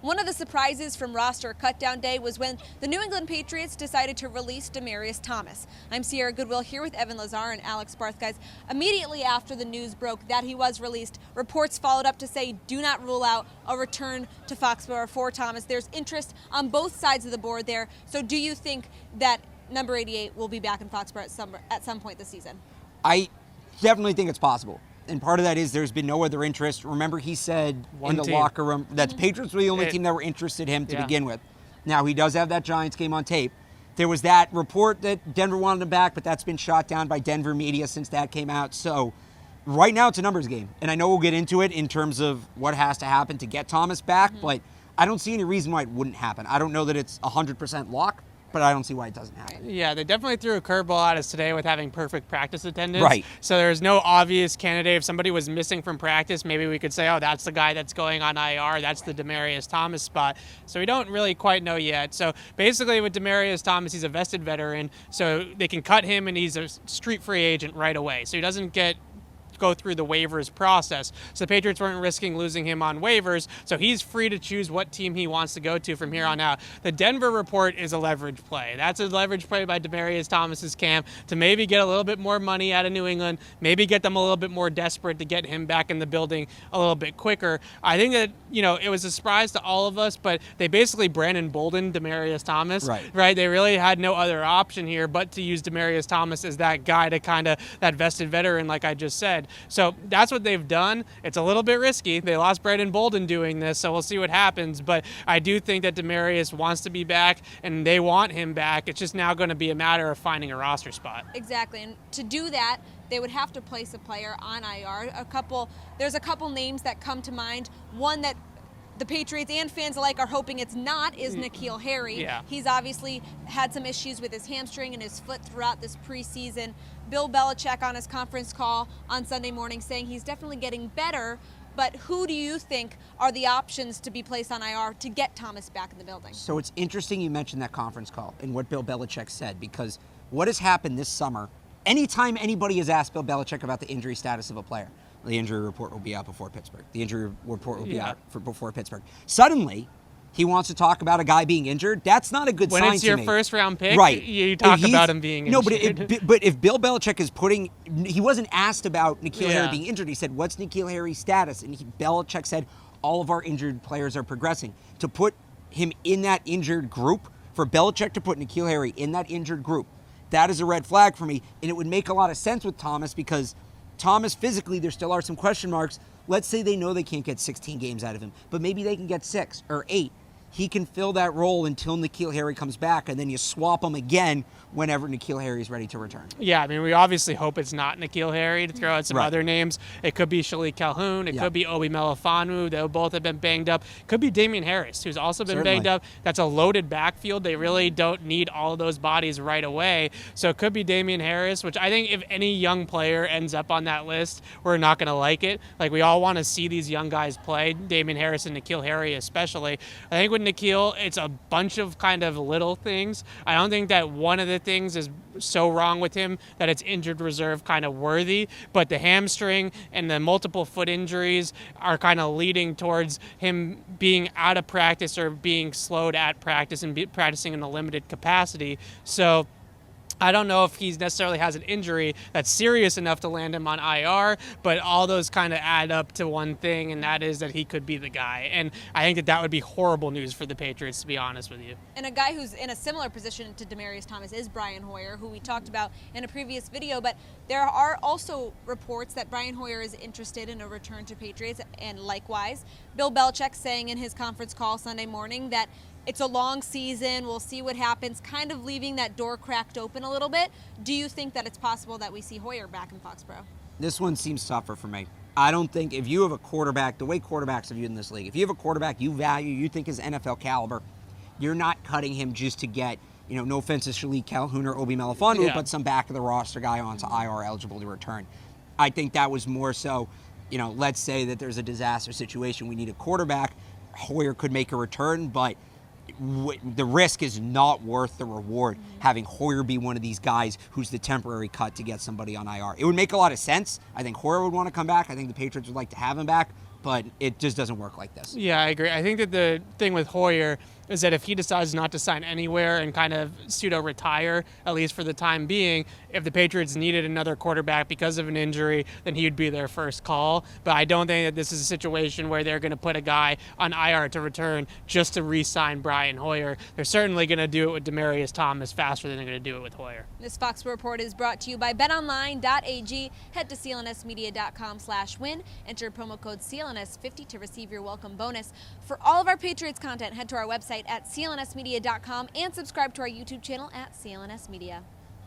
One of the surprises from roster cutdown day was when the New England Patriots decided to release Demaryius Thomas. I'm Sierra Goodwill here with Evan Lazar and Alex Barth. Guys, immediately after the news broke that he was released, reports followed up to say do not rule out a return to Foxborough for Thomas. There's interest on both sides of the board there. So do you think that number 88 will be back in Foxborough at some point this season? I definitely think it's possible. And part of that is there's been no other interest. Remember, he said in the locker room that the Patriots were the only team that were interested in him to begin with. Now, he does have that Giants game on tape. There was that report that Denver wanted him back, but that's been shot down by Denver media since that came out. So right now it's a numbers game. And I know we'll get into it in terms of what has to happen to get Thomas back, but I don't see any reason why it wouldn't happen. I don't know that it's 100% lock, but I don't see why it doesn't happen. Yeah, they definitely threw a curveball at us today with having perfect practice attendance. Right. So there's no obvious candidate. If somebody was missing from practice, maybe we could say, oh, that's the guy that's going on IR. That's the Demaryius Thomas spot. So we don't really quite know yet. So basically with Demaryius Thomas, he's a vested veteran. So they can cut him and he's a street free agent right away. So he doesn't go through the waivers process. So the Patriots weren't risking losing him on waivers, so he's free to choose what team he wants to go to from here on out. The Denver report is a leverage play. That's a leverage play by Demaryius Thomas's camp to maybe get a little bit more money out of New England, maybe get them a little bit more desperate to get him back in the building a little bit quicker. I think that, it was a surprise to all of us, but they basically Brandon Bolden Demaryius Thomas, right? They really had no other option here but to use Demaryius Thomas as that guy to kind of that vested veteran, like I just said. So that's what they've done. It's a little bit risky. They lost Brandon Bolden doing this, so we'll see what happens. But I do think that Demaryius wants to be back, and they want him back. It's just now going to be a matter of finding a roster spot. Exactly, and to do that, they would have to place a player on IR. There's a couple names that come to mind. One that the Patriots and fans alike are hoping it's not is N'Keal Harry. Yeah. He's obviously had some issues with his hamstring and his foot throughout this preseason. Bill Belichick on his conference call on Sunday morning saying he's definitely getting better, but who do you think are the options to be placed on IR to get Thomas back in the building? So it's interesting you mentioned that conference call and what Bill Belichick said, because what has happened this summer, anytime anybody has asked Bill Belichick about the injury status of a player, the injury report will be out before Pittsburgh. The injury report will be out before Pittsburgh. Suddenly, he wants to talk about a guy being injured. That's not a good sign to me. When it's your first-round pick, right. You talk about him being injured. No, but if Bill Belichick is he wasn't asked about N'Keal Harry being injured. He said, what's N'Keal Harry's status? And Belichick said, all of our injured players are progressing. To put him in that injured group, for Belichick to put N'Keal Harry in that injured group, that is a red flag for me. And it would make a lot of sense with Thomas, because Thomas physically, there still are some question marks. Let's say they know they can't get 16 games out of him, but maybe they can get 6 or 8. He can fill that role until N'Keal Harry comes back, and then you swap him again whenever N'Keal Harry is ready to return. Yeah, I mean, we obviously hope it's not N'Keal Harry, to throw out some other names. It could be Shalik Calhoun. It could be Obi Melifonwu. They both have been banged up. It could be Damian Harris, who's also been banged up. That's a loaded backfield. They really don't need all of those bodies right away. So it could be Damian Harris, which I think if any young player ends up on that list, we're not going to like it. Like, we all want to see these young guys play, Damian Harris and N'Keal Harry especially. I think with N'Keal, it's a bunch of kind of little things. I don't think that one of the things is so wrong with him that it's injured reserve kind of worthy, but the hamstring and the multiple foot injuries are kind of leading towards him being out of practice or being slowed at practice and practicing in a limited capacity. So I don't know if he necessarily has an injury that's serious enough to land him on IR, but all those kind of add up to one thing, and that is that he could be the guy. And I think that would be horrible news for the Patriots, to be honest with you. And a guy who's in a similar position to Demaryius Thomas is Brian Hoyer, who we talked about in a previous video. But there are also reports that Brian Hoyer is interested in a return to Patriots, and likewise, Bill Belichick saying in his conference call Sunday morning that it's a long season, we'll see what happens, kind of leaving that door cracked open a little bit. Do you think that it's possible that we see Hoyer back in Foxborough? This one seems tougher for me. I don't think if you have a quarterback, the way quarterbacks are viewed in this league, if you have a quarterback you value, you think is NFL caliber, you're not cutting him just to get, no offense to Shalik Calhoun or Obi Melifonwu, but some back of the roster guy onto IR eligible to return. I think that was more so, let's say that there's a disaster situation, we need a quarterback, Hoyer could make a return, but the risk is not worth the reward, having Hoyer be one of these guys who's the temporary cut to get somebody on IR. It would make a lot of sense. I think Hoyer would want to come back. I think the Patriots would like to have him back. but it just doesn't work like this. Yeah, I agree. I think that the thing with Hoyer is that if he decides not to sign anywhere and kind of pseudo-retire, at least for the time being, if the Patriots needed another quarterback because of an injury, then he would be their first call. But I don't think that this is a situation where they're going to put a guy on IR to return just to re-sign Brian Hoyer. They're certainly going to do it with Demaryius Thomas faster than they're going to do it with Hoyer. This FOXBORO report is brought to you by betonline.ag. Head to clnsmedia.com/win. Enter promo code CLNS50 to receive your welcome bonus. For all of our Patriots content, head to our website at clnsmedia.com and subscribe to our YouTube channel at CLNS Media.